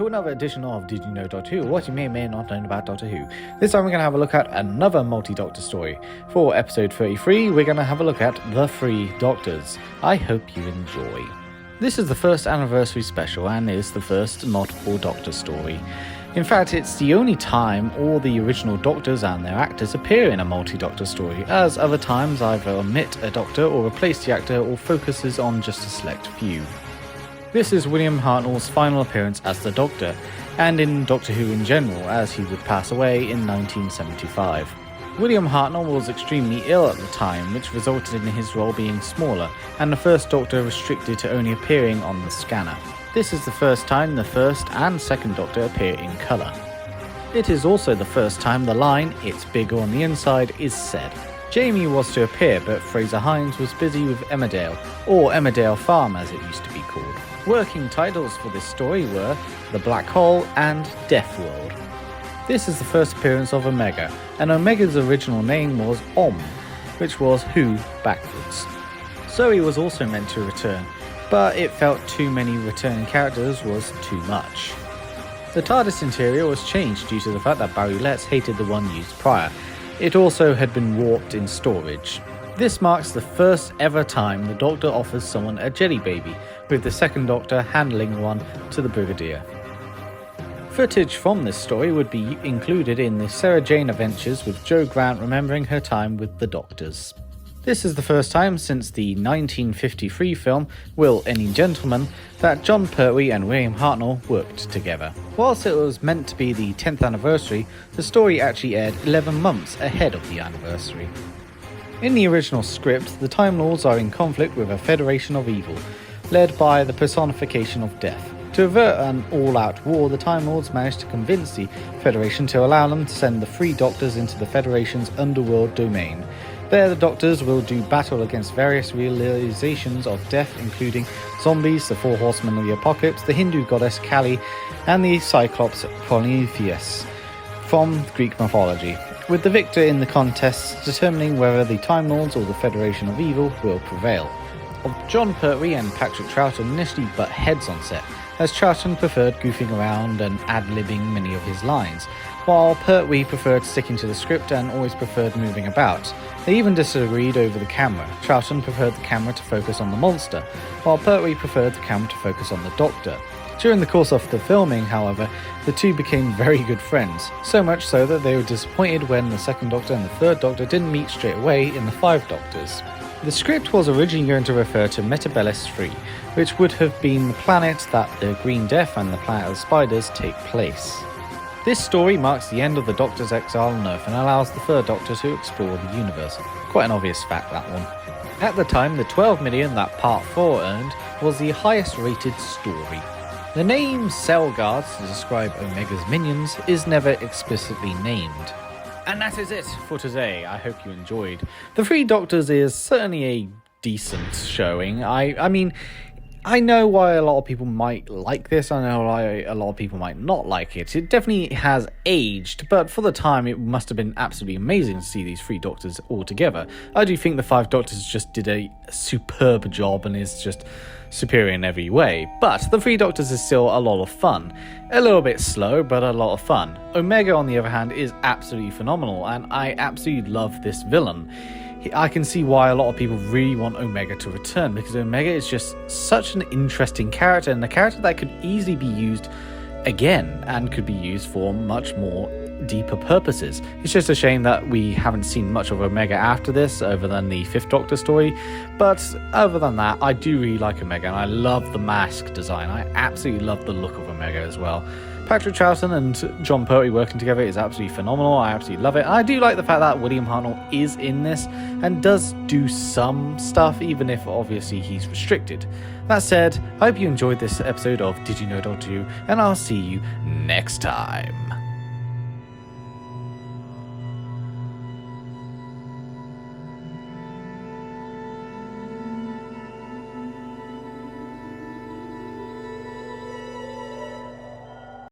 to another edition of Did You Know Doctor Who, what you may or may not know about Doctor Who. This time we're going to have a look at another multi-Doctor story. For episode 33, we're going to have a look at The Three Doctors. I hope you enjoy. This is the first anniversary special and is the first multiple Doctor story. In fact, it's the only time all the original Doctors and their actors appear in a multi-Doctor story, as other times either omit a Doctor or replace the actor or focuses on just a select few. This is William Hartnell's final appearance as the Doctor, and in Doctor Who in general, as he would pass away in 1975. William Hartnell was extremely ill at the time, which resulted in his role being smaller, and the first Doctor restricted to only appearing on the scanner. This is the first time the first and second Doctor appear in colour. It is also the first time the line, "It's bigger on the inside," is said. Jamie was to appear, but Fraser Hines was busy with Emmerdale, or Emmerdale Farm as it used to be called. Working titles for this story were The Black Hole and Death World. This is the first appearance of Omega, and Omega's original name was Om, which was Who backwards. Zoe was also meant to return, but it felt too many returning characters was too much. The TARDIS interior was changed due to the fact that Barry Letts hated the one used prior. It also had been warped in storage. This marks the first ever time the Doctor offers someone a jelly baby, with the second Doctor handling one to the Brigadier. Footage from this story would be included in the Sarah Jane Adventures, with Jo Grant remembering her time with the Doctors. This is the first time since the 1953 film Will Any Gentleman that Jon Pertwee and William Hartnell worked together. Whilst it was meant to be the 10th anniversary, the story actually aired 11 months ahead of the anniversary. In the original script, the Time Lords are in conflict with a Federation of Evil, led by the personification of Death. To avert an all-out war, the Time Lords managed to convince the Federation to allow them to send the three Doctors into the Federation's underworld domain. There, the Doctors will do battle against various realizations of death, including zombies, the Four Horsemen of the Apocalypse, the Hindu goddess Kali, and the Cyclops Prometheus from Greek mythology, with the victor in the contests determining whether the Time Lords or the Federation of Evil will prevail. Jon Pertwee and Patrick Troughton initially butt heads on set, as Troughton preferred goofing around and ad-libbing many of his lines, while Pertwee preferred sticking to the script and always preferred moving about. They even disagreed over the camera. Troughton preferred the camera to focus on the monster, while Pertwee preferred the camera to focus on the Doctor. During the course of the filming, however, the two became very good friends, so much so that they were disappointed when the second Doctor and the third Doctor didn't meet straight away in the Five Doctors. The script was originally going to refer to Metabellus 3, which would have been the planet that the Green Death and the Planet of Spiders take place. This story marks the end of the Doctor's exile on Earth and allows the third Doctor to explore the universe. Quite an obvious fact, that one. At the time, the 12 million that Part 4 earned was the highest rated story. The name Cell Guards to describe Omega's minions is never explicitly named. And that is it for today. I hope you enjoyed. The Three Doctors is certainly a decent showing. I mean, I know why a lot of people might like this. I know why a lot of people might not like it. It definitely has aged, but for the time it must have been absolutely amazing to see these three Doctors all together. I do think the Five Doctors just did a superb job and is just superior in every way, but the Three Doctors is still a lot of fun. A little bit slow, but a lot of fun. Omega, on the other hand, is absolutely phenomenal, and I absolutely love this villain. I can see why a lot of people really want Omega to return, because Omega is just such an interesting character, and a character that could easily be used again, and could be used for much more deeper purposes. It's just a shame that we haven't seen much of Omega after this, other than the Fifth Doctor story, but other than that, I do really like Omega, and I love the mask design. I absolutely love the look of Omega as well. Patrick Troughton and Jon Pertwee working together is absolutely phenomenal. I absolutely love it. I do like the fact that William Hartnell is in this and does do some stuff, even if obviously he's restricted. That said, I hope you enjoyed this episode of Did You Know Doctor Who, and I'll see you next time.